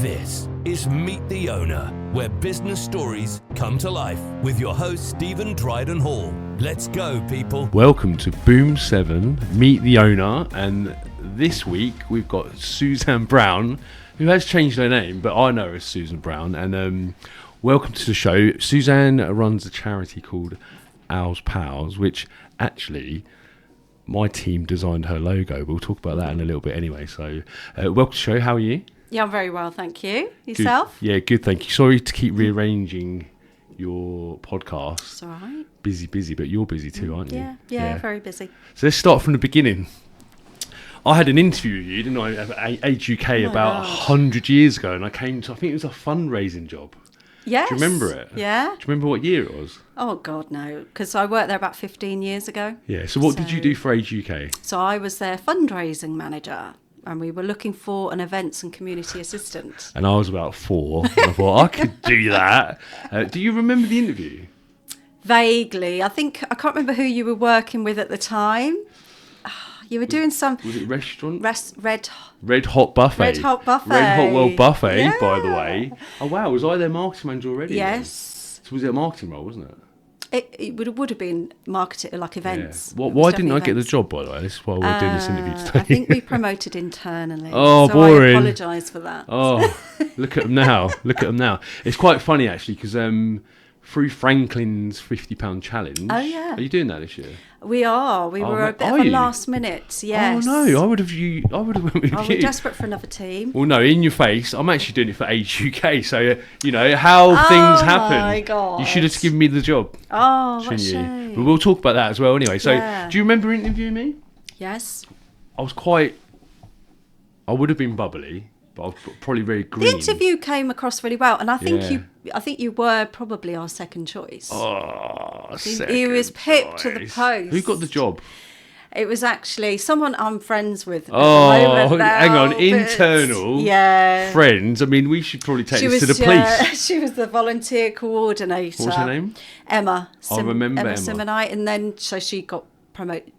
This is Meet the Owner, where business stories come to life with your host, Steven Dryden-Hall. Let's go, people. Welcome to Boom 7, Meet the Owner, and this week we've got Suzanne Brown, who has changed her name, but I know her as Susan Brown, and welcome to the show. Suzanne runs a charity called Owls Pals, which actually my team designed her logo. We'll talk about that in a little bit anyway. So welcome to the show. How are you? Yeah, I'm very well, thank you. Yourself? Good. Yeah, good, thank you. Sorry to keep rearranging your podcast. It's all right. Busy, but you're busy too, aren't you? Yeah, very busy. So let's start from the beginning. I had an interview with you, didn't I, at Age UK about 100 years ago, and I came to, I think it was a fundraising job. Yes. Do you remember it? Yeah. Do you remember what year it was? Oh, God, no, because I worked there about 15 years ago. Yeah, so what did you do for Age UK? So I was their fundraising manager, and we were looking for an events and community assistant. And I was about 4, and I thought, I could do that. Do you remember the interview? Vaguely. I can't remember who you were working with at the time. You were doing some... Was it restaurant? Red Hot Buffet. Red Hot Buffet. Red Hot World Buffet, Yeah. by the way. Oh, wow. Was I their marketing manager already? Yes. Then? So was it a marketing role, wasn't it? It would have been marketed like events. Yeah. It was Why didn't I definitely get the events. job, by the way? This is why we're doing this interview today. I think we promoted internally. Oh, so boring. I apologise for that. Oh, look at them now. It's quite funny, actually, because through Franklin's £50 challenge. Oh, yeah. Are you doing that this year? We are. We were a bit of a last minute. Yes. Oh, no. I would have went with you. We're desperate for another team. Well, no, in your face. I'm actually doing it for Age UK. So, how things happen. Oh, my God. You should have given me the job. Oh, what a shouldn't you? shame. But we'll talk about that as well anyway. So, Yeah. do you remember interviewing me? Yes. I would have been bubbly, but I was probably very green. The interview came across really well, and I think Yeah. I think you were probably our second choice. Oh, He was pipped to the choice. post. Who got the job? It was actually someone I'm friends with. At Oh, the moment now, hang on, but- internal friends. I mean, we should probably take this to the police. She was the volunteer coordinator. What was her name? Emma. I remember Emma. Simonite, and then so she got promoted.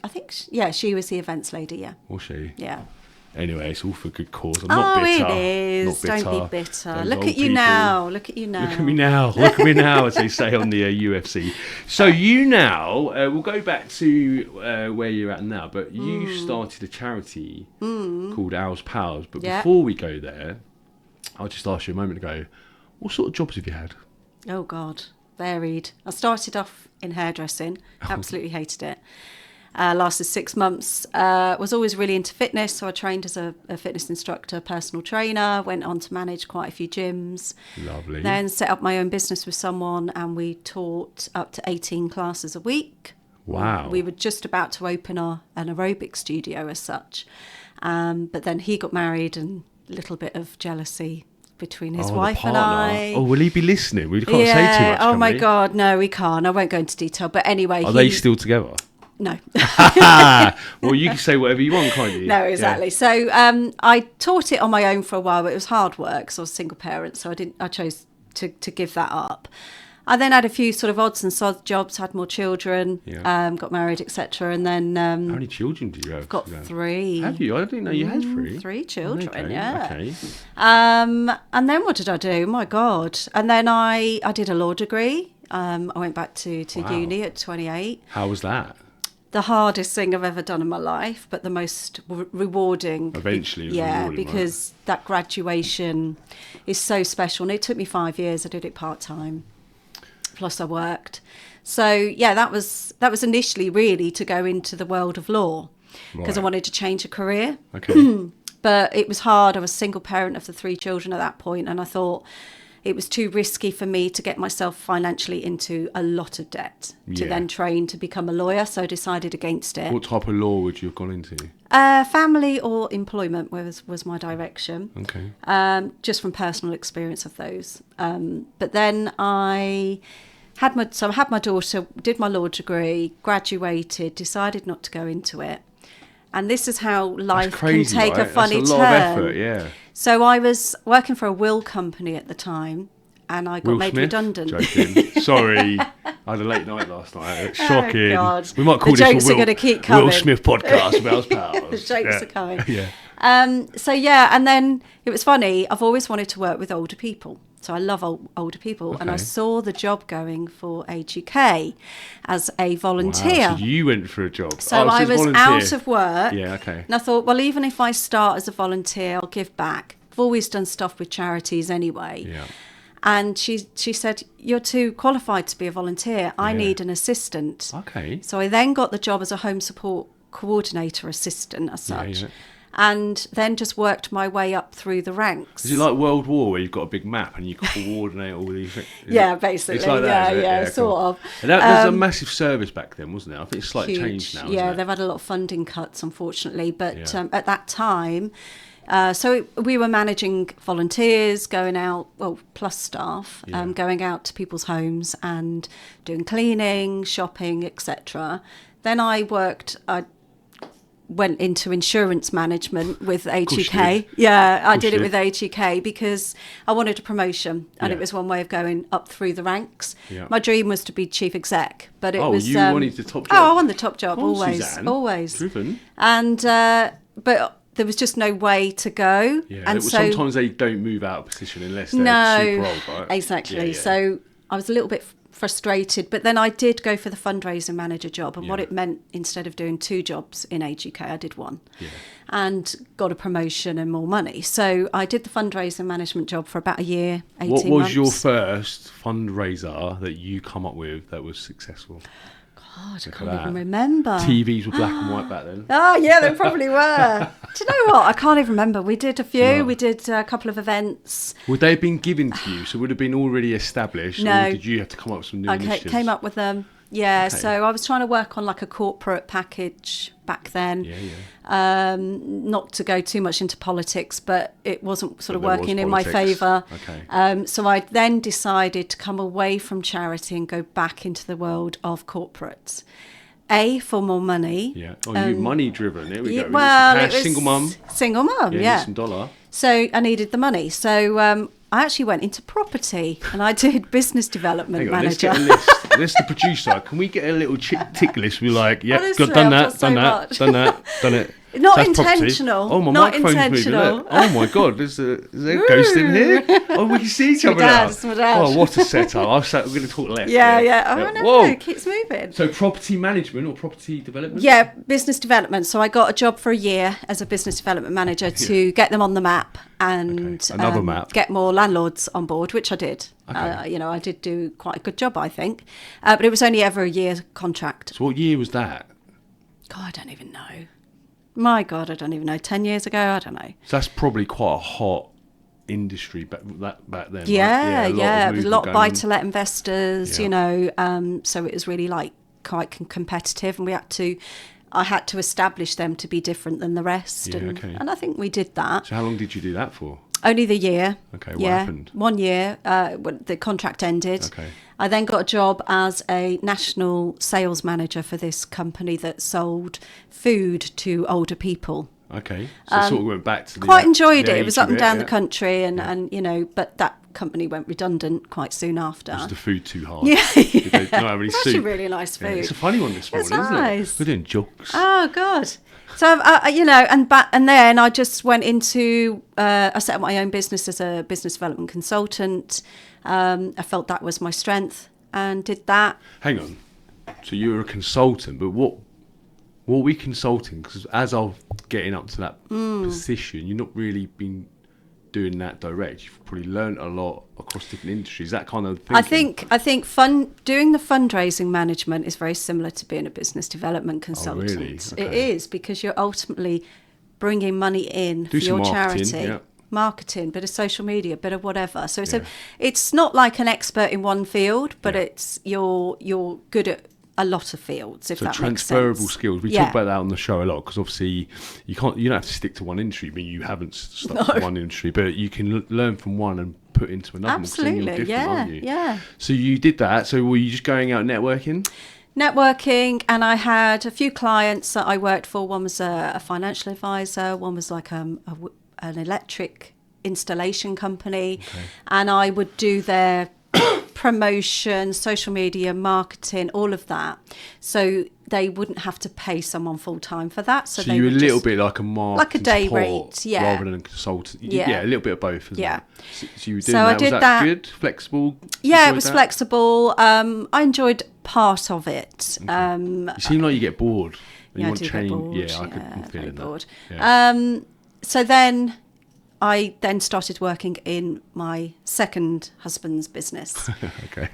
I think, she was the events lady. Yeah. Was she? Yeah. Anyway, it's all for good cause. I'm not bitter. It is. Not Don't be bitter. Those Look old at you people. now. Look at you now. Look at me now. Look at me now, as they say on the UFC. So you now, we'll go back to where you're at now, but you started a charity called Owls Pals. But before we go there, I'll just ask you a moment ago, what sort of jobs have you had? Oh, God. Varied. I started off in hairdressing. Absolutely hated it. Lasted 6 months. Was always really into fitness, so I trained as a fitness instructor, personal trainer, went on to manage quite a few gyms. Lovely. Then set up my own business with someone, and we taught up to 18 classes a week. Wow. We were just about to open an aerobic studio as such. But then he got married, and a little bit of jealousy between his wife and I. Oh, will he be listening? We can't say too much. Oh, can my we? God, no, we can't. I won't go into detail. But anyway, Are they still together? No. Well, you can say whatever you want, can't you? No, exactly. Yeah. So I taught it on my own for a while, but it was hard work. So I was a single parent, so I chose to give that up. I then had a few sort of odds and sods jobs, had more children, got married, etc. And then how many children do you have? I've got 3. Have you? I didn't know you had 3. 3 children, Okay, yeah. Okay. And then what did I do? My God. And then I did a law degree. I went back to uni at 28. How was that? The hardest thing I've ever done in my life, but the most rewarding. Eventually, it was rewarding, because that graduation is so special. And it took me 5 years. I did it part-time. Plus I worked. So, that was initially really to go into the world of law because I wanted to change a career. Okay. But it was hard. I was a single parent of the 3 children at that point, and I thought it was too risky for me to get myself financially into a lot of debt to then train to become a lawyer. So I decided against it. What type of law would you have gone into? Family or employment was my direction. Okay. Just from personal experience of those. But then I had my daughter, did my law degree, graduated, decided not to go into it. And this is how life can take a funny turn. That's a lot of effort, yeah. So I was working for a will company at the time, and I got made redundant. Joking. Sorry, I had a late night last night. Shocking. God. We might call The this jokes a are gonna keep coming. Will Smith podcast about pals. The jokes are coming. Yeah. So yeah, and then it was funny. I've always wanted to work with older people. So I love older people, and I saw the job going for Age UK as a volunteer. Wow, so you went for a job. So I was out of work. Yeah, okay. And I thought, well, even if I start as a volunteer, I'll give back. I've always done stuff with charities anyway. Yeah. And she said, you're too qualified to be a volunteer. I need an assistant. Okay. So I then got the job as a home support coordinator assistant as such. Yeah. And then just worked my way up through the ranks. Is it like World War where you've got a big map and you coordinate all these things? Yeah, basically. It's like that, yeah, cool. sort of. And there's a massive service back then, wasn't there? I think it's slightly Huge. changed now. Yeah, isn't it? they've had a lot of funding cuts, unfortunately. But Yeah. at that time, we were managing volunteers going out, plus staff, going out to people's homes and doing cleaning, shopping, etc. Then I went into insurance management with Age UK. Yeah, I did it with Age UK because I wanted a promotion, and it was one way of going up through the ranks. Yeah. My dream was to be chief exec, but it was. You wanted the top job? Oh, I wanted the top job, Oh, always, Suzanne. always. Driven. And but there was just no way to go. Yeah, and so sometimes they don't move out of position unless they're super old, right? Exactly. Yeah. So I was a little bit frustrated, but then I did go for the fundraising manager job, and what it meant, instead of doing 2 jobs in Age UK, I did 1 and got a promotion and more money. So I did the fundraising management job for about a year, 18 months. What was your first fundraiser that you come up with that was successful? God, I can't even remember. TVs were black and white back then. Oh, yeah, they probably were. Do you know what? I can't even remember. We did a few. No. We did a couple of events. Would they have been given to you? So would it have been already established? No. Or did you have to come up with some new initiatives? I came up with them. Yeah, Okay. so I was trying to work on like a corporate package back then. Not to go too much into politics, but it wasn't sort of But there working was in my politics. favour. Okay. So I then decided to come away from charity and go back into the world of corporates. For more money. Yeah. Oh, you're money driven. Here we go. We Well, need some it cash. was Single mum. Single mum, Yeah. yeah. Need some dollar. So I needed the money. So I actually went into property, and I did business development Hang on, let's manager. get a list. Let's the producer. Can we get a little tick list? We're like, yeah, Honestly, done I've that, got so done that, much. done that, done it. Not So that's property. intentional. Oh, my Not microphone's intentional. moving. Look. Oh my god, is there a ghost in here? Oh, we can see each my other dad, now. it's my dad. Oh, what a setup! We're going to talk left. Yeah. Oh, no, Whoa. it keeps moving. So property management or property development? Yeah, business development. So I got a job for a year as a business development manager to get them on the map and Okay. Another map. get more landlords on board, which I did. Okay. I did do quite a good job, I think. But it was only ever a year contract. So what year was that? God, I don't even know. My God, I don't even know. 10 years ago, I don't know. So that's probably quite a hot industry back then. Yeah, right? There was a lot of movement going on. buy-to-let investors, Yeah. so it was really like quite competitive, and I had to establish them to be different than the rest. Yeah, okay. And I think we did that. So how long did you do that for? Only the year. Okay, what happened? 1 year, when the contract ended. Okay. I then got a job as a national sales manager for this company that sold food to older people. Okay, so sort of went back to the Quite enjoyed the it. It was age up and of down yeah. the country, and but that company went redundant quite soon after. Was the food too hard? Yeah, Did they not have any It's actually soup? really nice food. Yeah, it's a funny one this morning, isn't nice. it? We're doing jokes. Oh God! So and then I just went into I set up my own business as a business development consultant. I felt that was my strength and did that. Hang on. So you were a consultant, but what were we consulting? Because as I'm getting up to that position, you've not really been doing that direct. You've probably learned a lot across different industries. That kind of thing. I think doing the fundraising management is very similar to being a business development consultant. really? It Okay. is, because you're ultimately bringing money in Do for your some marketing, charity. yeah. Marketing, bit of social media, bit of whatever. So Yeah. it's not like an expert in one field, but Yeah. it's you're good at a lot of fields, if So that transferable makes sense. skills. We Yeah. talk about that on the show a lot because obviously you don't have to stick to one industry. I mean, you haven't stuck to one industry, but you can learn from one and put into another. one, 'cause then you're Absolutely, different, aren't you? yeah. So you did that. So were you just going out networking? Networking, and I had a few clients that I worked for. One was a financial advisor, one was like an electric installation company, and I would do their promotion, social media, marketing, all of that. So they wouldn't have to pay someone full time for that. So they you're a would little just, bit like a marketing like a day support rate, yeah. rather than a consultant. Yeah. Yeah, a little bit of both, isn't Yeah. it? So you were doing So that. I did was that. Good? Flexible? Yeah, Enjoyed it was that? flexible. I enjoyed part of it. You seem like you get bored. And Yeah, you I want do to get change. bored. Yeah, I'm Very feeling bored. that. Yeah. So then I then started working in my second husband's business. Okay.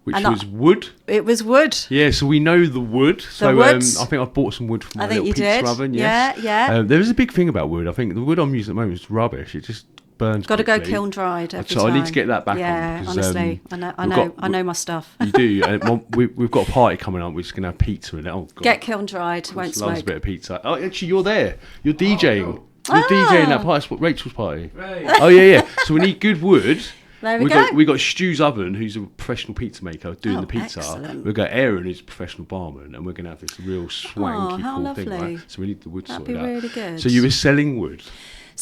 Which was wood? It was wood. Yeah, so we know the wood. So wood. I think I've bought some wood from my I think little you pizza did. oven. Yes. Yeah. There is a big thing about wood. I think the wood I'm using at the moment is rubbish. It just burns. Got to go quickly. kiln dried every So time. I need to get that back on. Yeah, because, honestly, I know my stuff. You do. We've got a party coming up. We're just going to have pizza in it. Oh, God. Get kiln dried, won't Just loves a smoke. bit of pizza. Oh, actually, you're there. You're DJing. Oh. You're DJing that party. It's what Rachel's party. Right. Oh, yeah. So we need good wood. There we go. We got Stu's oven, who's a professional pizza maker, doing Oh, the pizza. excellent. We've got Aaron, who's a professional barman, and we're going to have this real swanky, how cool thing, lovely. right? So we need the wood That'd sorted be out. really good. So you were selling wood.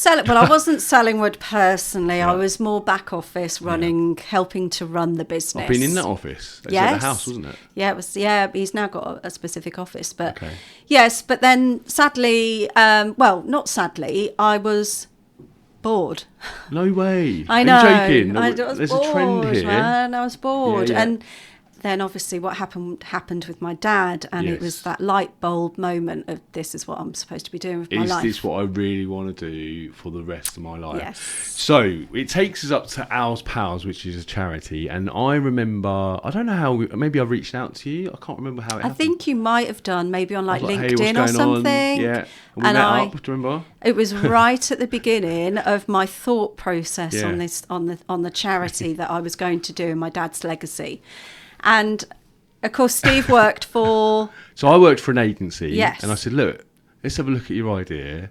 Well, I wasn't selling wood personally. I was more back office, helping to run the business. I've been in that office. It's at the house, wasn't it? Yeah, it was. Yeah, he's now got a specific office, but Okay. yes. But then, sadly, not sadly, I was bored. No way. I know. Are you joking? I was There's bored, a trend here. man. I was bored, Yeah. and then obviously what happened with my dad, and it was Yes. that light bulb moment of this is what I'm supposed to be doing with my Is life. this what I really want to do for the rest of my life? Yes. So it takes us up to Owls Pals, which is a charity. And I remember, I don't know how, maybe I reached out to you. I can't remember how it I happened. think you might have done maybe on I was LinkedIn hey, what's or going something. on? Yeah. And we met up, do you remember? It was right at the beginning of my thought process Yeah. on the charity that I was going to do in my dad's legacy. And of course, Steve worked for. So I worked for an agency. Yes. And I said, look, let's have a look at your idea.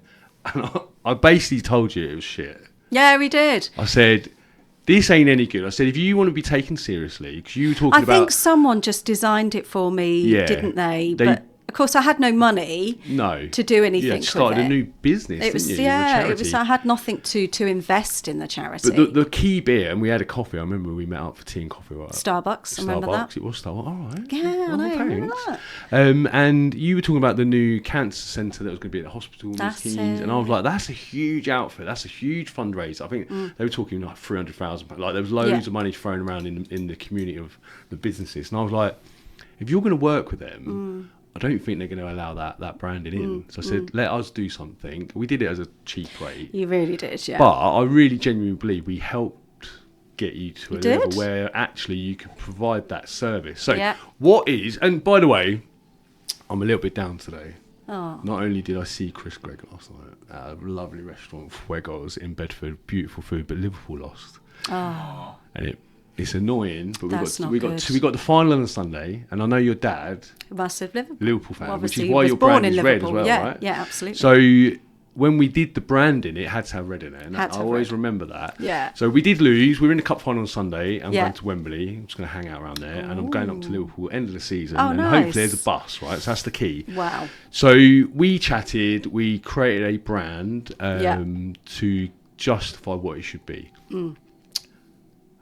And I basically told you it was shit. Yeah, we did. I said, this ain't any good. I said, if you want to be taken seriously, because you were talking I about. think someone just designed it for me, Yeah. didn't they? But of course, I had no money to do anything you with started it. a new business, It was, didn't you? You're a yeah, it was. charity. I had nothing to invest in the charity. But the key bit, and we had a coffee. I remember we met up for tea and coffee. Right? Starbucks, I remember that. It was Starbucks. All right. Yeah, I know. I remember that. And you were talking about the new cancer centre that was going to be at the hospital. And That's these it. teams, and I was like, that's a huge outfit. That's a huge fundraiser. I think they were talking like 300,000. Like there was loads of money thrown around in the community of the businesses, and I was like, if you're going to work with them. I don't think they're going to allow that branding in. So I said, let us do something. We did it as a cheap rate. You really did, yeah. But I really genuinely believe we helped get you to a did. level where actually you could provide that service. So Yeah. what is, and by the way, I'm a little bit down today. Oh. Not only did I see Chris Gregg last night at a lovely restaurant, Fuegos in Bedford, beautiful food, but Liverpool lost. Oh. And it's annoying, but That's not we good. got the final on Sunday, and I know your dad, Massive Liverpool fan, Well, which obviously is he why was your born brand in is red as Liverpool. well, Yeah, right? yeah, absolutely. So when we did the branding, it had to have red in it, and Had to I have always red. remember that. Yeah. So we did lose. We were in the cup final on Sunday. I'm Yeah. going to Wembley. I'm just going to hang out around there, and I'm going up to Liverpool end of the season, Oh, and nice. hopefully there's a bus, right? So that's the key. Wow. So we chatted. We created a brand to justify what it should be.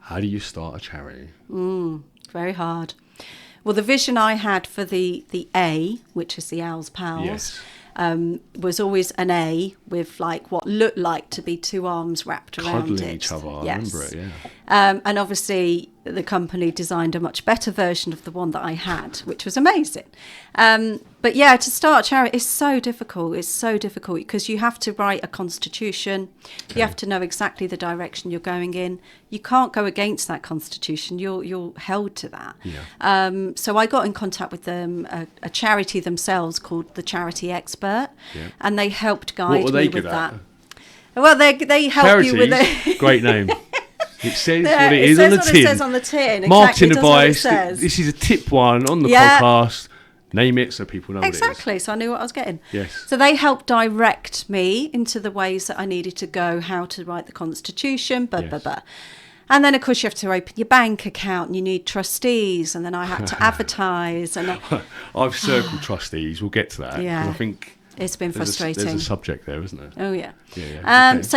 How do you start a charity? Very hard. Well, the vision I had for the A, which is the Owls Pals, Yes. was always an A with like what looked like to be two arms wrapped around Cuddling it. each other. I Yes. remember it, yeah. And obviously the company designed a much better version of the one that I had, which was amazing. But yeah, to start a charity is so difficult. It's so difficult because you have to write a constitution. Okay. You have to know exactly the direction you're going in. You can't go against that constitution. You're held to that. Yeah. So I got in contact with them, a charity themselves called the Charity Expert, Yeah. and they helped guide What were they me with good that. at? Well, they help you with Charities, it. great name. It says Yeah, what it it is says on the what it tin. says on the tin. Marketing Exactly, it does what it advice. says. This is a tip one on the Yeah. podcast. Name it so people know Exactly, so I knew what I was getting. Yes. So they helped direct me into the ways that I needed to go, how to write the constitution, blah, blah, Yes. blah. And then, of course, you have to open your bank account and you need trustees. And then I had to advertise. And what it is. I've circled trustees. We'll get to that. 'Cause Yeah. I think it's been frustrating. there's a subject there, isn't there? Oh, yeah. Yeah. Okay. So,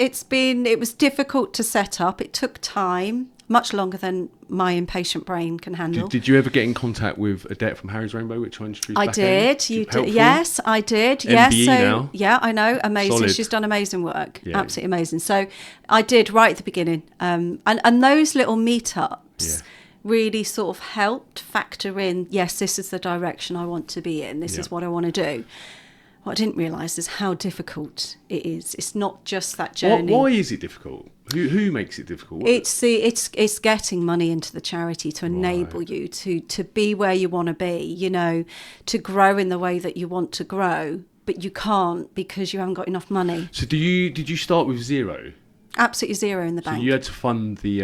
it was difficult to set up. It took time. much longer than my impatient brain can handle. Did you ever get in contact with Adette from Harry's Rainbow, which I introduced I back did. in? You did. Yes, I did. MBE Yes. So now. yeah, I know. Amazing. Solid. She's done amazing work. Yeah. Absolutely amazing. So I did right at the beginning. And those little meetups really sort of helped factor in, yes, this is the direction I want to be in. This is what I want to do. What I didn't realise is how difficult it is. It's not just that journey. Why is it difficult? Who makes it difficult? It's getting money into the charity to enable you to be where you want to be, you know, to grow in the way that you want to grow, but you can't because you haven't got enough money. So did you start with zero? Absolutely zero in the bank. So you had to fund the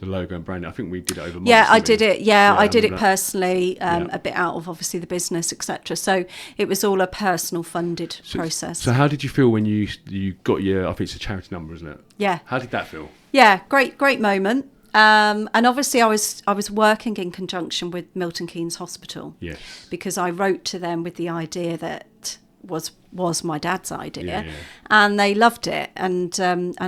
logo and branding. I think we did it over months. Yeah, I did it. Yeah, I did it remember that. personally, a bit out of obviously the business, etc. So it was all a personal funded process. So how did you feel when you got your, I think it's a charity number, isn't it? Yeah. How did that feel? Yeah, great moment. And obviously I was working in conjunction with Milton Keynes Hospital. Yes. Because I wrote to them with the idea that was my dad's idea, Yeah. and they loved it, and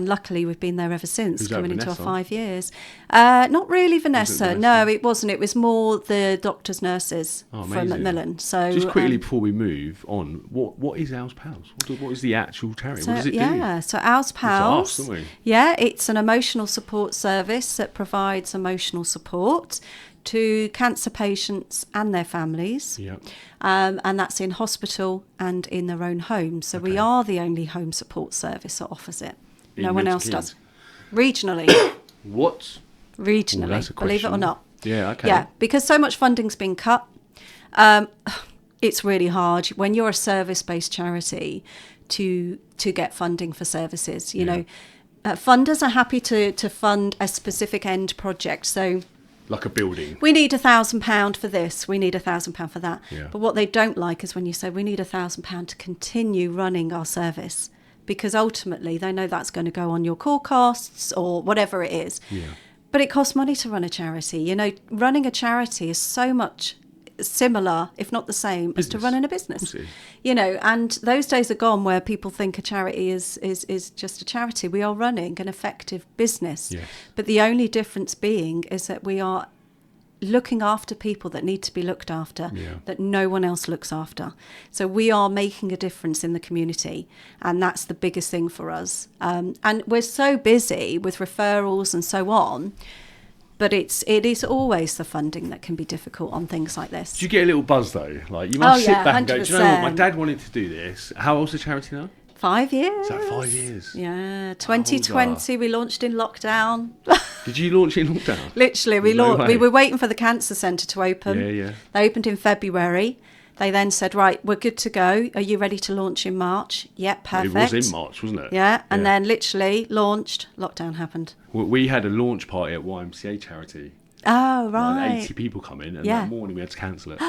luckily we've been there ever since, Who's that, coming into our Vanessa? 5 years. Not really Vanessa. Vanessa? No, it wasn't. It was more the doctors, nurses Oh, from amazing. Macmillan. So Just quickly before we move on, what is Ours Pals? What is the actual charity? What does it do? So Ours Pals, don't we? it's an emotional support service that provides emotional support to cancer patients and their families. Yeah. And that's in hospital and in their own home. So we are the only home support service that offers it. In No one Milton else Keynes? does. Regionally. What? Regionally, That's a believe it or question. not. Yeah, okay. Yeah, because so much funding's been cut. It's really hard when you're a service-based charity to get funding for services. You know, funders are happy to fund a specific end project. So Like a building. we need £1,000 for this, we need £1,000 for that. Yeah. But what they don't like is when you say we need £1,000 to continue running our service, because ultimately they know that's going to go on your core costs or whatever it is. Yeah. But it costs money to run a charity. You know, running a charity is so much similar, if not the same, as to Business. running a Of business. course it is. You know, and those days are gone where people think a charity is just a charity. We are running an effective business. Yes. But the only difference being is that we are looking after people that need to be looked after, that no one else looks after. So we are making a difference in the community, and that's the biggest thing for us. And we're so busy with referrals and so on, but it is always the funding that can be difficult on things like this. Do you get a little buzz though? Like you must sit back and go, 100%. do you know what? My dad wanted to do this. How old's the charity now? 5 years. Is that 5 years? Yeah, 2020 we launched in lockdown. Did you launch in lockdown? Literally, we way. were waiting for the cancer centre to open. Yeah. They opened in February. They then said, right, we're good to go. Are you ready to launch in March? Yep, perfect. It was in March, wasn't it? Yeah, and then literally launched, lockdown happened. We had a launch party at YMCA charity. Oh, Like right. 80 people come in, and Yeah. that morning we had to cancel it.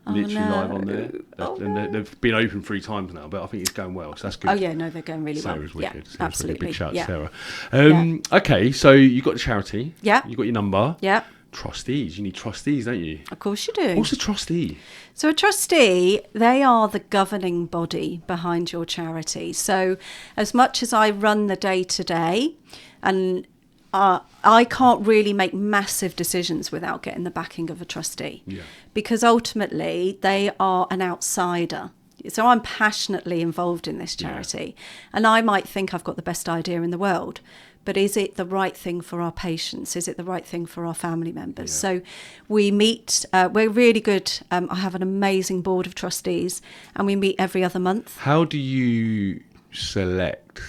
Literally live on there. And they've been open 3 times now, but I think it's going well, so that's good. Oh, yeah, no, they're going really well. Sarah's Yeah, wicked. Sarah's absolutely. Big shout out yeah. to Sarah. Okay, so you got the charity. Yeah. You got your number. Yeah, Trustees. You need trustees, don't you? of course you do. What's a trustee? So a trustee, they are the governing body behind your charity. So as much as I run the day-to-day, and I can't really make massive decisions without getting the backing of a trustee. Yeah. Because ultimately they are an outsider. So I'm passionately involved in this charity. And I might think I've got the best idea in the world, but is it the right thing for our patients? Is it the right thing for our family members? So we meet, we're really good. I have an amazing board of trustees, and we meet every other month. How do you select?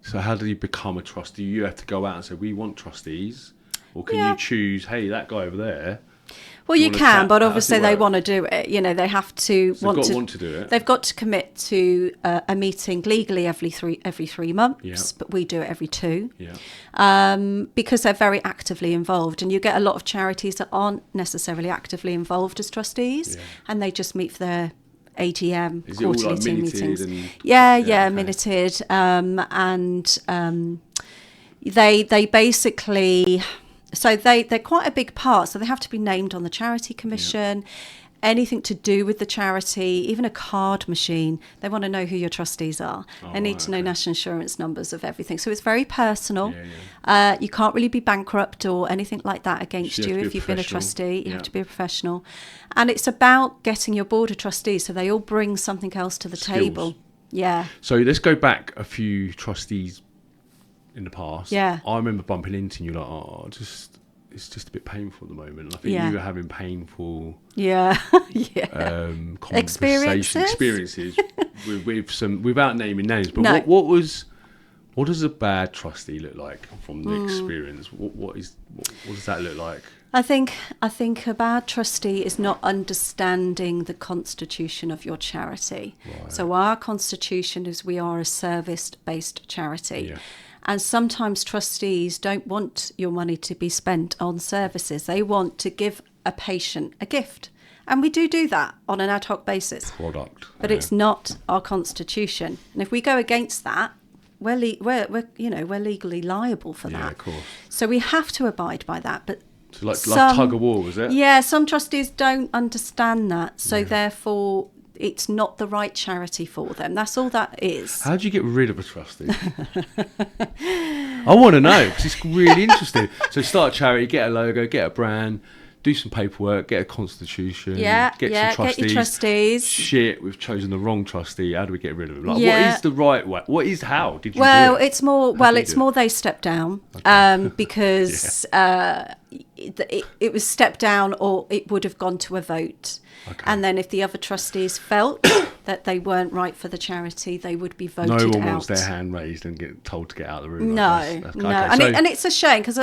So how do you become a trustee? You have to go out and say, we want trustees? Or can you choose, hey, that guy over there? Well, you wanna can, chat? but How does obviously it they work? want to do it. You know, they have to So they've got to want to do it. They've got to commit to a meeting legally every three months, Yeah. but we do it every 2. Yeah. Because they're very actively involved, and you get a lot of charities that aren't necessarily actively involved as trustees, and they just meet for their AGM Is it all quarterly like team minuted meetings. and- Yeah, okay. minuted, and they basically. So they're quite a big part. So they have to be named on the charity commission. anything to do with the charity, even a card machine, they want to know who your trustees are. They need to know national insurance numbers of everything. So it's very personal. You can't really be bankrupt or anything like that against you if you've been a trustee. You have to be a professional. And it's about getting your board of trustees so they all bring something else to the table. Yeah. So let's go back a few trustees in the past. Yeah. I remember bumping into you like, it's just a bit painful at the moment. And I think you were having painful experiences with some, without naming names. But what does a bad trustee look like from the experience? What does that look like? I think a bad trustee is not understanding the constitution of your charity. Right. So our constitution is we are a service-based charity. Yeah. And sometimes trustees don't want your money to be spent on services. They want to give a patient a gift. And we do that on an ad hoc basis. But it's not our constitution. And if we go against that, we're legally liable for that. Of course. So we have to abide by that. But like tug of war, was it? Yeah, some trustees don't understand that. So therefore, it's not the right charity for them. That's all that is. How do you get rid of a trustee? I want to know, because it's really interesting. So start a charity, get a logo, get a brand, do some paperwork, get a constitution, get some trustees. Get your trustees. Shit, we've chosen the wrong trustee. How do we get rid of him? Like, what is the right way? How did you do it? It's more they step down because it was stepped down, or it would have gone to a vote. Okay. And then if the other trustees felt that they weren't right for the charity, they would be voted out. No one wants their hand raised and get told to get out of the room. No. And it's a shame because,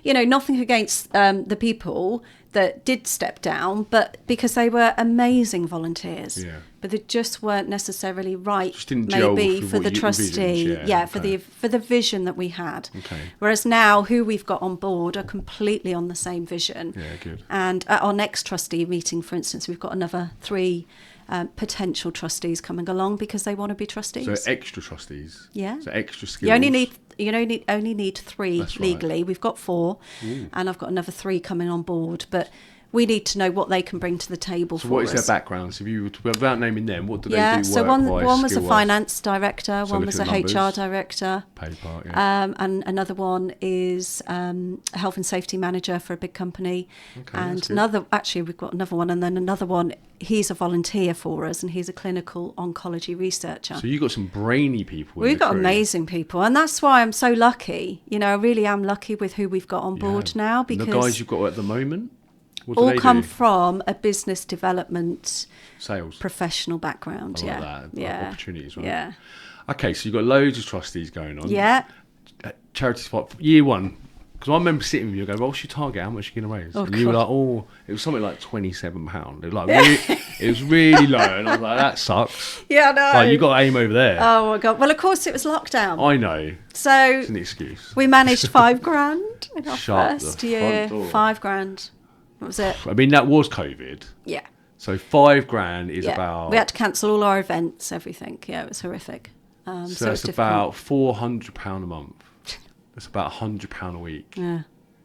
nothing against the people that did step down, but because they were amazing volunteers. Yeah. But they just weren't necessarily right, maybe for the trustee. For the vision that we had. Okay. Whereas now, who we've got on board are completely on the same vision. Yeah, good. And at our next trustee meeting, for instance, we've got another 3 potential trustees coming along because they want to be trustees. So extra trustees. Yeah. So extra skills. You only need 3 legally. Right. We've got 4, and I've got another 3 coming on board, but we need to know what they can bring to the table for us. So what is their background? So if you were without naming them, what do they do? So one was a finance director, one was a HR director, and another one is a health and safety manager for a big company, and we've got another one, and then another one. He's a volunteer for us, and he's a clinical oncology researcher. So you've got some brainy people. We've got amazing people, and that's why I'm so lucky. I really am lucky with who we've got on board now. Because and the guys you've got at the moment. All come from a business development, sales, professional background. I like that. Opportunities, right? Yeah. Okay, so you've got loads of trustees going on. Yeah. Charities for year 1. Because I remember sitting with you and going, what's your target? How much are you going to raise? And you were like, it was something like £27. It was like it was really low. And I was like, that sucks. Yeah, I know. Like, you got to aim over there. Oh, my God. Well, of course, it was lockdown. I know. So it's an excuse. We managed £5,000 in our first year. £5,000. What was it? I mean, that was COVID. Yeah. So £5,000 is about... We had to cancel all our events, everything. Yeah, it was horrific. So it's about £400 a month. It's about £100 a week. Yeah,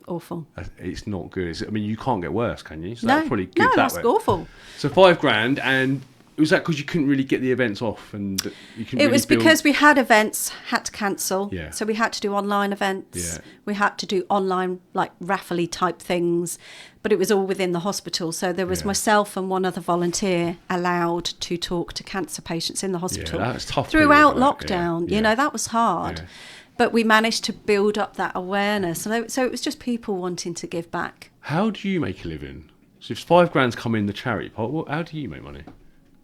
awful. It's not good. I mean, you can't get worse, can you? So no, that's probably good. No, that's awful. So £5,000, and was that because you couldn't really get the events off, and you couldn't? It was because we had events, had to cancel. Yeah. So we had to do online events. Yeah. We had to do online, like raffle-y type things, but it was all within the hospital. So there was myself and one other volunteer allowed to talk to cancer patients in the hospital. Yeah, that's tough. Throughout lockdown, yeah. That was hard. Yeah. But we managed to build up that awareness. So it was just people wanting to give back. How do you make a living? So if £5,000 come in the charity pot, how do you make money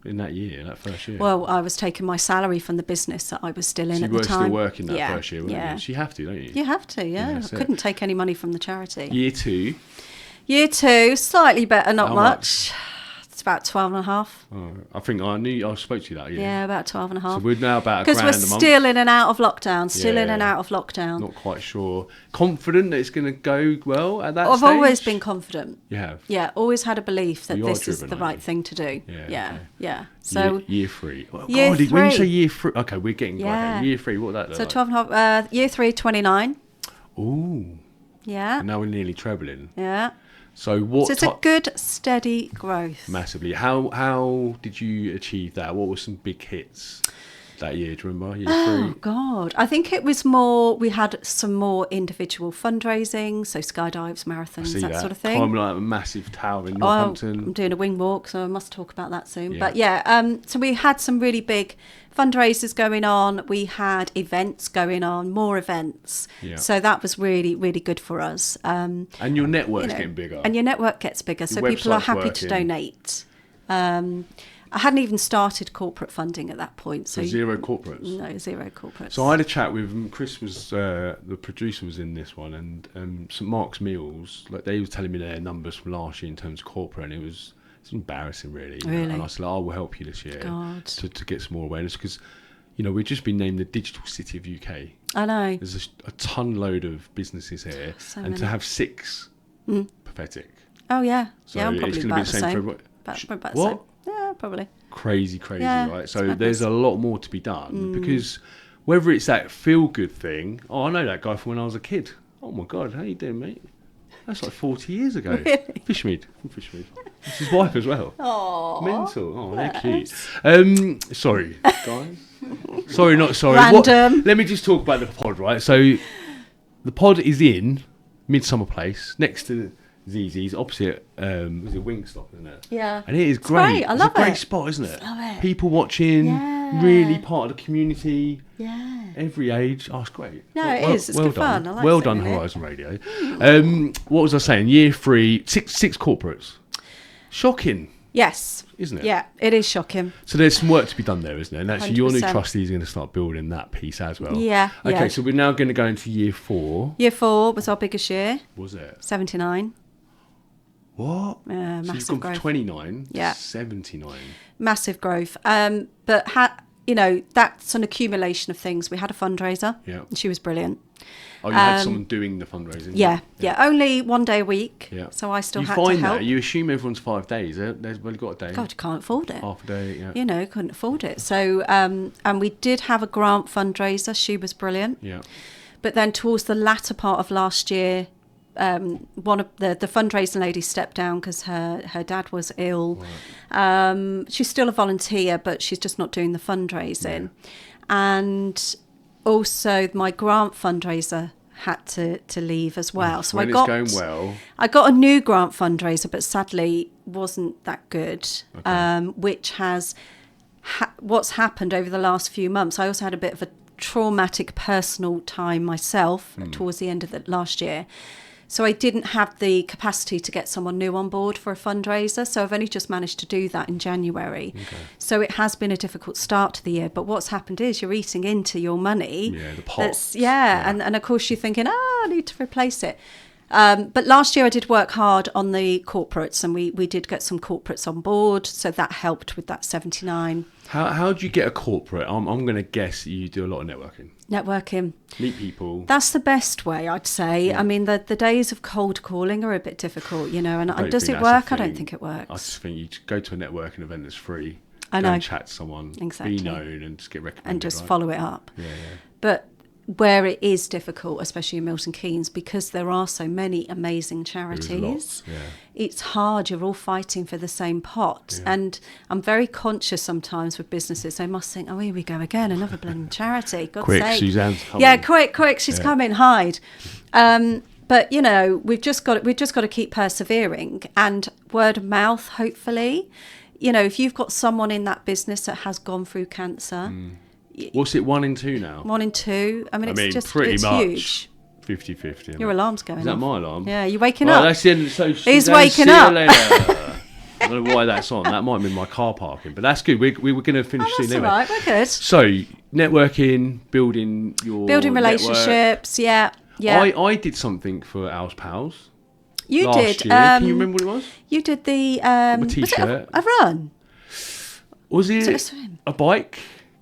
in that first year? Well, I was taking my salary from the business that I was still in at the time. You were still working that first year, weren't you? So you have to, don't you? You have to, yeah. I couldn't take any money from the charity. Year 2? Year 2, slightly better, not much. It's about 12.5. Oh, I think I spoke to you that year. Yeah, about 12.5. So we're now about £1,000 a month. Because we're still in and out of lockdown. Not quite sure. Confident that it's going to go well at that stage? I've always been confident. You have? Yeah, always had a belief that this is the right thing to do. Yeah. So year 3. Oh, year God, 3. When you say year 3, okay, we're getting year 3. What would that look like? So 12.5. Year 3, 29. Ooh. Yeah. And now we're nearly trebling. Yeah. So what? So it's a good, steady growth. Massively. How did you achieve that? What were some big hits that year? Do you remember? Year Oh, 3? God. I think it was more, we had some more individual fundraising, so skydives, marathons, that sort of thing. Climbing like a massive tower in Oh, Northampton. I'm doing a wing walk, so I must talk about that soon. Yeah. But yeah, so we had some really big fundraisers going on. We had events going on, more events. Yeah. So that was really, really good for us. And your network's getting bigger. And your network gets bigger, so Your people are website's happy working. to donate. I hadn't even started corporate funding at that point. So zero corporates. No, zero corporates. So I had a chat with Chris. Was the producer was in this one, and St Mark's Meals. Like they were telling me their numbers from last year in terms of corporate, and it's embarrassing, really. Really? And I said, I will help you this year God. to get some more awareness because, we've just been named the digital city of UK. I know. There's a ton load of businesses here, So and many. to have 6, pathetic. Oh yeah, So yeah. I'm it's probably gonna about be the the same for same. everyone. About the What? same. Yeah, probably. Crazy, Yeah, right? it's So madness. there's a lot more to be done because whether it's that feel-good thing, I know that guy from when I was a kid. Oh my God, how you doing, mate? That's like 40 years ago. Really? Fishmead. It's his wife as well. Oh, Mental. Oh, they're bless. cute. Sorry, guys. Sorry, not sorry. Random. Let me just talk about the pod, right? So the pod is in Midsummer Place next to ZZ's opposite was it Wingstop, isn't it? Yeah. And it is It's great. great. I love It's a great it. spot, isn't it? Love it. People watching, Yeah. really part of the community, Yeah. every age. Oh, it's great. No, it is. It's good done. fun. I like well sitting done, in it. Horizon Radio. What was I saying? Year 3, six corporates. Shocking, Yes. isn't it? Yeah, it is shocking. So there's some work to be done there, isn't there? And actually, your new 100%. trustee is going to start building that piece as well. Yeah, Okay, yeah. so we're now going to go into year 4. Year 4 was our biggest year, Was it? 79. What? So Massive you've gone from growth. 29 Yeah. to 79. Massive growth. But that's an accumulation of things. We had a fundraiser. Yeah. And she was brilliant. Oh, you had someone doing the fundraising? Yeah. Only one day a week. Yeah. So I still you had to find help. that you assume everyone's 5 days. They've only got a day. God, you can't afford it. Half a day. Yeah. Couldn't afford it. So, and we did have a grant fundraiser. She was brilliant. Yeah. But then towards the latter part of last year, one of the fundraising lady stepped down because her dad was ill. Right. She's still a volunteer, but she's just not doing the fundraising. Yeah. And also my grant fundraiser had to leave as well. So when it's going well. I got a new grant fundraiser, but sadly wasn't that good, Okay. which has what's happened over the last few months. I also had a bit of a traumatic personal time myself towards the end of the last year. So I didn't have the capacity to get someone new on board for a fundraiser. So I've only just managed to do that in January. Okay. So it has been a difficult start to the year. But what's happened is you're eating into your money. Yeah, the pot. And of course you're thinking, I need to replace it. But last year I did work hard on the corporates, and we did get some corporates on board. So that helped with that 79. How do you get a corporate? I'm going to guess you do a lot of networking. Networking. Meet people. That's the best way, I'd say. Yeah. I mean, the days of cold calling are a bit difficult, and does it work? I don't think it works. I just think you go to a networking event that's free. I know. Go and chat to someone. Exactly. Be known and just get recommended. And just right? follow it up. Yeah. But where it is difficult, especially in Milton Keynes, because there are so many amazing charities, it's hard. You're all fighting for the same pot. Yeah. And I'm very conscious sometimes with businesses. They must think, here we go again, another blooming charity. God's quick, sake. Suzanne's coming. Yeah, quick, she's coming, hide. But we've just got to keep persevering, and word of mouth, hopefully. If you've got someone in that business that has gone through cancer. What's it, 1 in 2 now? 1 in 2. I mean, it's pretty much huge. 50-50. Your alarm's going off. Is that my alarm? Yeah, you waking up? That's the end. So He's waking up. I don't know why that's on. That might be my car parking, but that's good. We were going to finish soon that's anyway. all right. We're good. So networking, building relationships. Network. Yeah. I did something for Al's Pals. You last did. Year. Can you remember what it was? You did the. Was it a run? Was it a swim? a bike?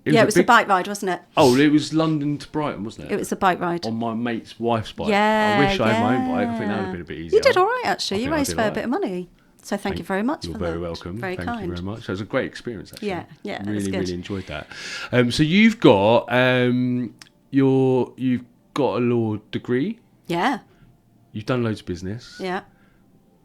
It was a bike ride, wasn't it? Oh, it was London to Brighton, wasn't it? It was a bike ride. On my mate's wife's bike. Yeah, I wish I had my own bike. I think that would have been a bit easier. You did all right, actually. You raised a fair bit of money. So thank you very much for that. You're very welcome. Very kind. Thank you very much. That was a great experience, actually. Yeah, it was really, good. really enjoyed that. So you've got you've got a law degree. Yeah. You've done loads of business. Yeah.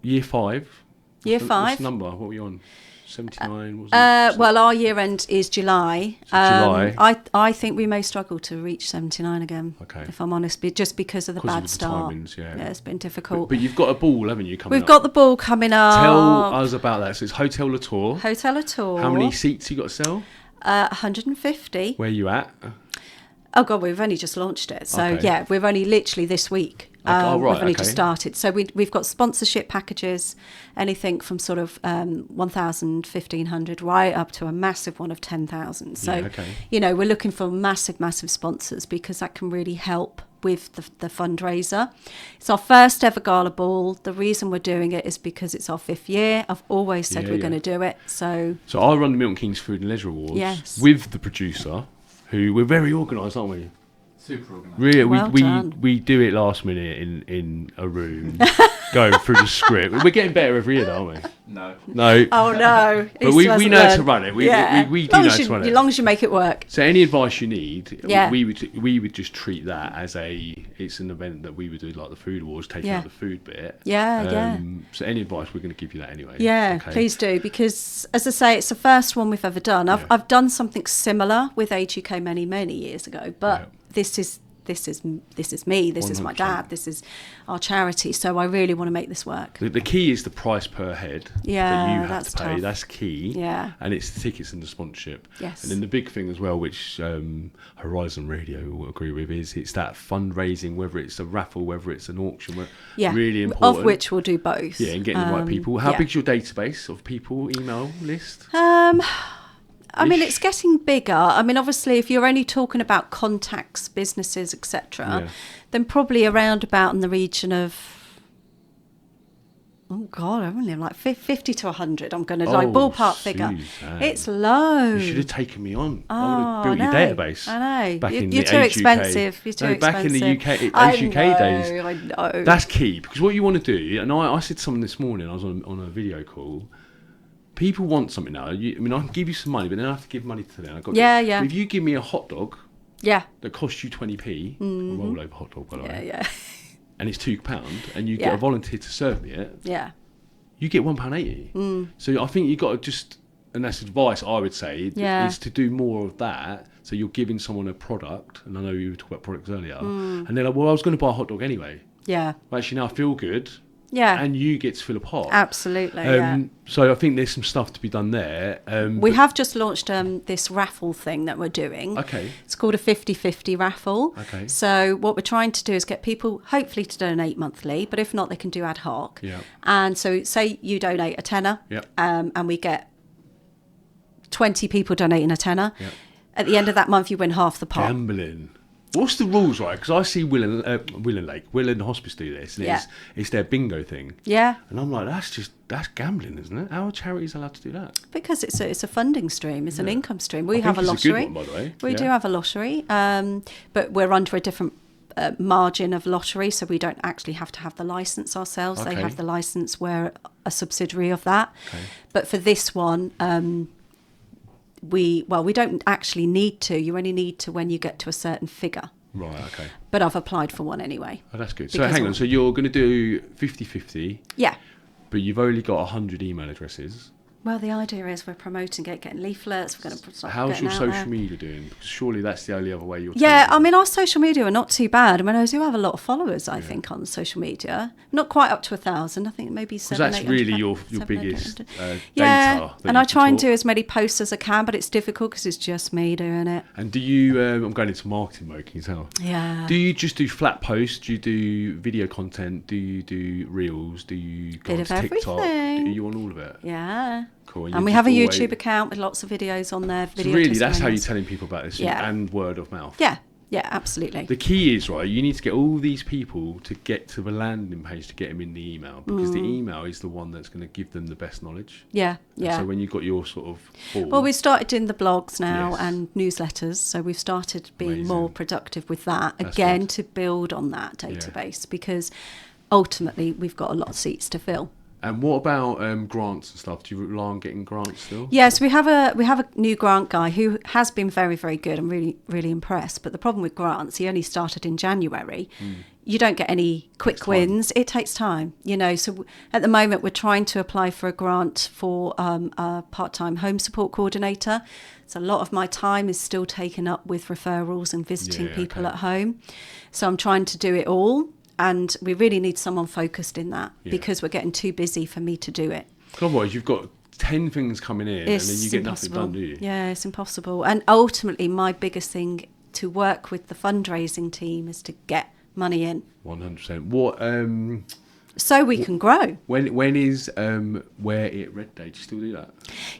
Year 5. Year What's 5. the number? What were you on? 79, wasn't it? Well, our year end is July. July. I think we may struggle to reach 79 again, Okay. if I'm honest, just because of the Because of bad the start. timings, yeah. It's been difficult. But you've got a ball, haven't you, coming We've up? got the ball coming up. Tell us about that. So it's Hotel Latour. Hotel Latour. How many seats you got to sell? 150. Where you at? Oh God, we've only just launched it. So Okay. yeah, we've only literally this week. Oh, right, We've only just okay. started. So we've got sponsorship packages, anything from sort of 1,000, 1,500, right up to a massive one of 10,000. So, Yeah, okay. you know, we're looking for massive sponsors because that can really help with the fundraiser. It's our first ever gala ball. The reason we're doing it is because it's our 5th year. I've always said Yeah, we're yeah. going to do it. So So I run the Milton Keynes Food and Leisure Awards Yes. with the producer, who we're very organised, aren't we? Super organised. Really, Well done. we do it last minute in a room, going through the script. We're getting better every year, though, aren't we? No. No. oh no, But he we still hasn't know to learned. run it. We do Long know as to you- run it. As long as you make it work. So any advice you need, Yeah. we would just treat that as it's an event that we would do like the food awards, taking Yeah. out the food bit. Yeah. So any advice, we're going to give you that anyway. Yeah, Okay. please do, because as I say, it's the first one we've ever done. Yeah. I've done something similar with Age UK many years ago, but Yeah. this is me. This is my 100%. dad. This is our charity. So I really want to make this work. The key is the price per head that Yeah, you have that's to pay. tough. That's key. Yeah. And it's the tickets and the sponsorship. Yes. And then the big thing as well, which Horizon Radio will agree with, is it's that fundraising, whether it's a raffle, whether it's an auction, Yeah, really important. of which we'll do both. Yeah, and getting the right people. How yeah. big's your database of people, email list? I mean, Ish. it's getting bigger. I mean, obviously, if you're only talking about contacts, businesses, etc., Yeah. then probably around about in the region of, oh God, I'm only like 50 to 100. I'm going to like Oh, ballpark figure. Suzanne. It's low. You should have taken me on. I would Oh, have built your I know. database. I know. Back in You're the too Age expensive. UK. You're too No, expensive. back in the UK, I Age UK days. know, I know. That's key, because what you want to do, and I said to someone this morning, I was on a video call. People want something now. I mean, I can give you some money, but then I have to give money to them. I've got Yeah, to, yeah. But if you give me a hot dog Yeah. that costs you 20p, a rollover hot dog, by the Yeah, way, yeah. and it's £2, and you Yeah. get a volunteer to serve me it, Yeah. you get £1.80. So I think you've got to just, and that's advice I would say, Yeah. is to do more of that. So you're giving someone a product, and I know you were talking about products earlier, and they're like, well, I was going to buy a hot dog anyway. Yeah. Well, actually, now I feel good, Yeah. and you get to fill a pot. Absolutely. Yeah. So I think there's some stuff to be done there. We have just launched this raffle thing that we're doing. Okay. It's called a 50-50 raffle. Okay. So what we're trying to do is get people hopefully to donate monthly, but if not, they can do ad hoc. Yeah. And so say you donate a tenner, Yeah. and we get 20 people donating a tenner. Yeah. At the end of that month, you win half the pot. Gambling. What's the rules, right? Because I see Will and Hospice do this, and Yeah. it's their bingo thing. Yeah. And I'm like, that's gambling, isn't it? How are charities allowed to do that? Because it's a funding stream, it's an income stream. We I have a think it's a good lottery. one, by the way. We Yeah. do have a lottery, but we're under a different margin of lottery, so we don't actually have to have the license ourselves. Okay. They have the license. We're a subsidiary of that. Okay. But for this one, we don't actually need to. You only need to when you get to a certain figure. Right, okay. But I've applied for one anyway. Oh, that's good. So Because hang on, so you're going to do 50-50, Yeah. but you've only got 100 email addresses. Well, the idea is we're promoting it, getting leaflets. We're going to start How's getting your out social there. media doing? Because surely that's the only other way you're Yeah, taking I it. mean, our social media are not too bad. I mean, I do have a lot of followers, I think, on social media. Not quite up to 1,000. I think maybe 700. that's really your biggest Yeah, data that and you I try and can do as many posts as I can, but it's difficult because it's just me doing it. And do you, I'm going into marketing mode, can you tell? Yeah. Do you just do flat posts? Do you do video content? Do you do reels? Do you go Bit on of TikTok? everything. Are you on all of it? Yeah. Cool. And you're we have a just YouTube always- account with lots of videos on there. So Video really, that's how you're testimonials. telling people about this, Yeah. and word of mouth. Yeah, absolutely. The key is, right, you need to get all these people to get to the landing page to get them in the email, because the email is the one that's going to give them the best knowledge. Yeah. So when you've got your sort of ball, Well, we've started doing the blogs now Yes. and newsletters, so we've started being Amazing. more productive with that, That's again, good. to build on that database, because ultimately we've got a lot of seats to fill. And what about grants and stuff? Do you rely on getting grants still? Yes, we have a new grant guy who has been very, very good. I'm really, really impressed. But the problem with grants, he only started in January. You don't get any quick wins. It takes time, So at the moment, we're trying to apply for a grant for a part-time home support coordinator. So a lot of my time is still taken up with referrals and visiting people at home. So I'm trying to do it all. And we really need someone focused in that because we're getting too busy for me to do it. Otherwise, you've got 10 things coming in and then you get impossible. nothing done, do you? Yeah, it's impossible. And ultimately, my biggest thing to work with the fundraising team is to get money in. 100%. What? So we can grow. When is Wear It Red Day? Do you still do that?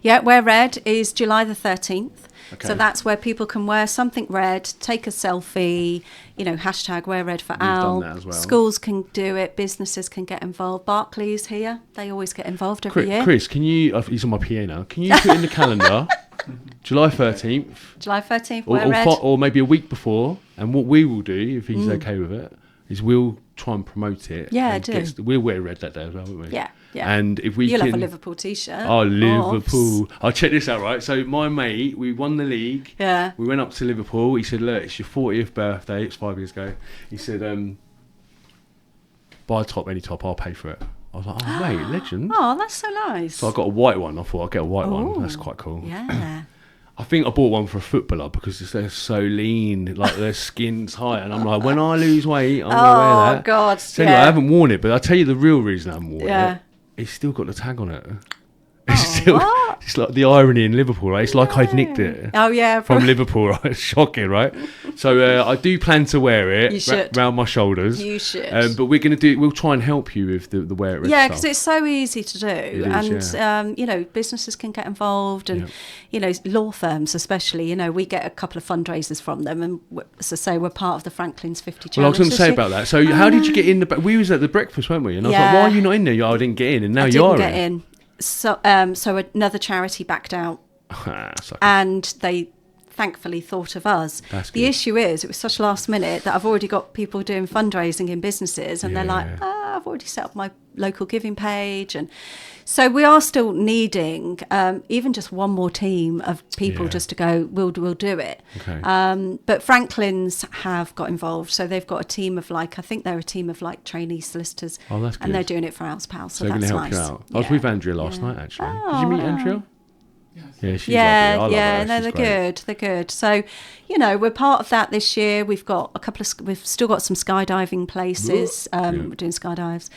Yeah, Wear Red is July the 13th. Okay. So that's where people can wear something red, take a selfie, hashtag Wear Red for Al. Done that as well. Schools can do it, businesses can get involved. Barclays here, they always get involved every year. Chris, can you, he's on my PA now, can you put in the calendar, July 13th? July 13th, Wear Red. Or maybe a week before, and what we will do, if he's okay with it, is we'll try and promote it. Yeah, and we'll wear red that day as well, won't we? Yeah, yeah. And if we You'll can... have a Liverpool t-shirt. Oh, Liverpool. I'll check this out, right? So my mate, we won the league. Yeah. We went up to Liverpool. He said, look, it's your 40th birthday. It's 5 years ago. He said, buy a top, any top, I'll pay for it. I was like, oh, mate, legend. Oh, that's so nice. So I got a white one. I thought I'd get a white one. Ooh, That's quite cool. Yeah. I think I bought one for a footballer because they're so lean, like their skin's tight, and I'm like, when I lose weight, I'm gonna wear that. Oh God! So anyway, I haven't worn it, but I'll tell you the real reason I haven't worn Yeah. it. It's still got the tag on it. What? It's like the irony in Liverpool, right? It's like I'd nicked it. Oh yeah, From Liverpool, right? It's shocking, right? So I do plan to wear it You should. round my shoulders. You should. But we'll try and help you with the wear it red Yeah, stuff. because it's so easy to do, is, and businesses can get involved, and law firms especially. We get a couple of fundraisers from them, and as I say, we're part of the Franklin's 50 challenge. Well, I was going to say about that. So how did you get in we was at the breakfast, weren't we? And I was like, why are you not in there? I didn't get in, and now you are I didn't get in. So another charity backed out, and they thankfully thought of us. That's the good. issue is, it was such last minute that I've already got people doing fundraising in businesses, and they're like, I've already set up my local giving page, and so we are still needing even just one more team of people just to go, we'll do it. Okay. But Franklin's have got involved, so they've got a team of I think they're a team of trainee solicitors. Oh, that's good. And they're doing it for Al's Pal, so they're going that's to help nice. you out. I was with Andrea last night, actually. Oh, Did you meet wow. Andrea? Yeah, she's Yeah, lovely. I love her. no, She's they're great. good. They're good. So, we're part of that this year. We've got we've still got some skydiving places. We're doing skydives.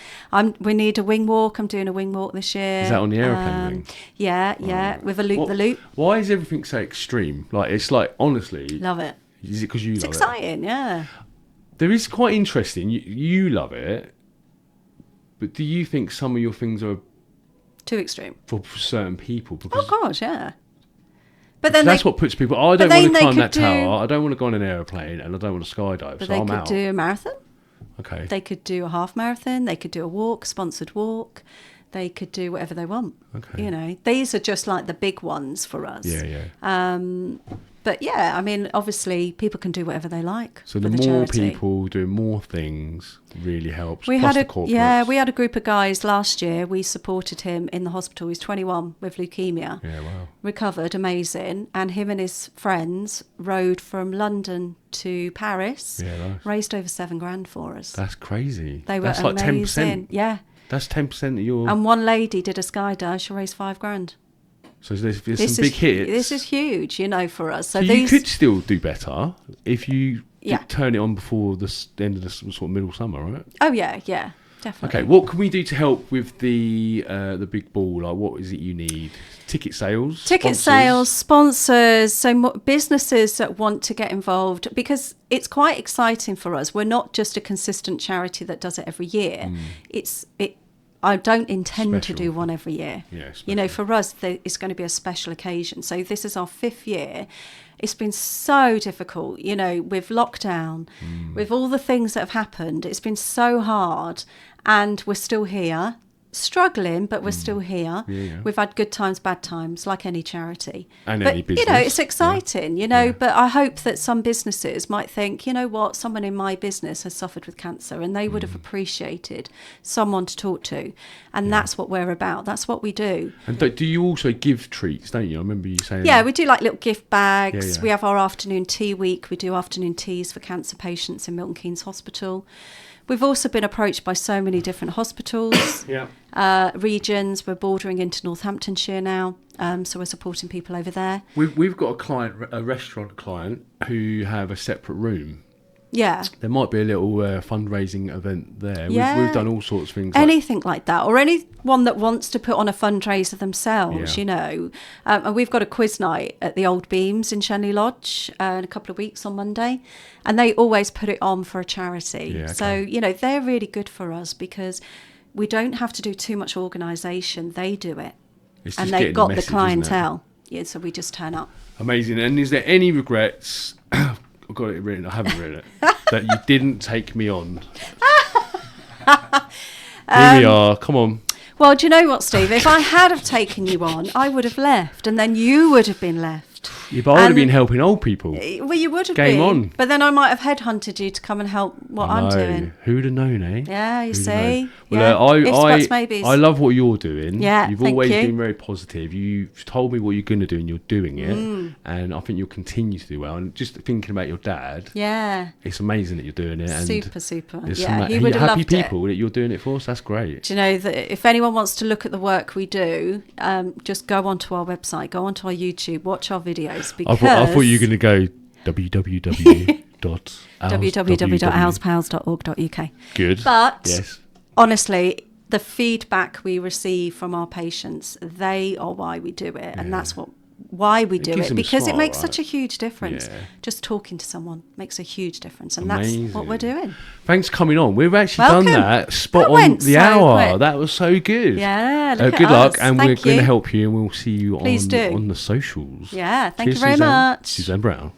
We need a wing walk. I'm doing a wing walk this year. Is that on the aeroplane wing? Yeah, with a loop the loop. Why is everything so extreme? It's like, honestly... Love it. Is it because you It's love it? exciting, yeah. There is quite interesting. You love it, but do you think some of your things are Too extreme. for certain people? Because Oh, God, yeah. But then that's what puts people... I don't then want to they climb could that tower, I don't want to go on an aeroplane, and I don't want to skydive, But so they I'm could out. do a marathon. Okay. They could do a half marathon. They could do a walk, sponsored walk. They could do whatever they want. Okay. These are just like the big ones for us. Yeah. But yeah, obviously people can do whatever they like. So for the the more charity. people doing more things really helps. We plus had the corporates. we had a group of guys last year. We supported him in the hospital. He's 21 with leukemia. Yeah, wow. Recovered, amazing. And him and his friends rode from London to Paris. Yeah, nice. Raised over $7,000 for us. That's crazy. They were That's like amazing. 10%. Yeah. That's 10% of your... And one lady did a skydive. She raised $5,000. So there's some big hits. This is huge, for us. So you could still do better if you Yeah. turn it on before the end of the sort of middle summer, right? Oh yeah, definitely. Okay, what can we do to help with the big ball? Like, what is it you need? Ticket sales? Sales, sponsors, so businesses that want to get involved, because it's quite exciting for us. We're not just a consistent charity that does it every year. I don't intend to do one every year. Yeah, for us, it's going to be a special occasion. So this is our 5th year. It's been so difficult, with lockdown, with all the things that have happened. It's been so hard, and we're still here. struggling, but we're still here. Yeah. We've had good times, bad times, like any charity. And but, any business. it's exciting, but I hope that some businesses might think, you know what, someone in my business has suffered with cancer and they would have appreciated someone to talk to. And that's what we're about. That's what we do. And do you also give treats, don't you? I remember you saying... Yeah, we do like little gift bags. Yeah. We have our afternoon tea week. We do afternoon teas for cancer patients in Milton Keynes Hospital. We've also been approached by so many different hospitals, regions. We're bordering into Northamptonshire now, so we're supporting people over there. We've got a restaurant client who have a separate room. Yeah. There might be a little fundraising event there. Yeah. We've done all sorts of things. Anything like that, or anyone that wants to put on a fundraiser themselves, Yeah. And we've got a quiz night at the Old Beams in Shenley Lodge in a couple of weeks on Monday, and they always put it on for a charity. Yeah, okay. So, they're really good for us because we don't have to do too much organisation. They do it. It's And just they've getting got the the message, isn't it? clientele. Yeah, so we just turn up. Amazing. And is there any regrets... I've got it written. I haven't written it. That you didn't take me on. Here we are. Come on. Well, do you know what, Steve? If I had have taken you on, I would have left, and then you would have been left. Yeah, but I would have been helping old people. Well, you would have Game been. on. But then I might have headhunted you to come and help what I'm doing. Who would have known, eh? Yeah, you Who'd have see? known? Well, Ifs, buts, maybes. I love what you're doing. Yeah, You've thank always you. been very positive. You've told me what you're going to do and you're doing it. And I think you'll continue to do well. And just thinking about your dad, Yeah. it's amazing that you're doing it. And Super. there's Yeah, some he would have happy loved people it. that you're doing it for, so that's great. Do you know that if anyone wants to look at the work we do, just go onto our website, go onto our YouTube, watch our videos. Because I thought you were going to go www.owlspals.org.uk. Good. But yes. honestly, the feedback we receive from our patients, they are why we do it, and that's why we do gives it, them a because it smile, makes right? such a huge difference. Yeah. Just talking to someone makes a huge difference, and Amazing. that's what we're doing. Thanks for coming on. We've actually Welcome. done that spot That on went the so hour. quick. That was so good. Yeah, look at good luck, us. and Thank we're going you. to help you, and we'll see you Please do. on the socials. Yeah, thank Cheers, you very Suzanne. much. Suzanne Brown.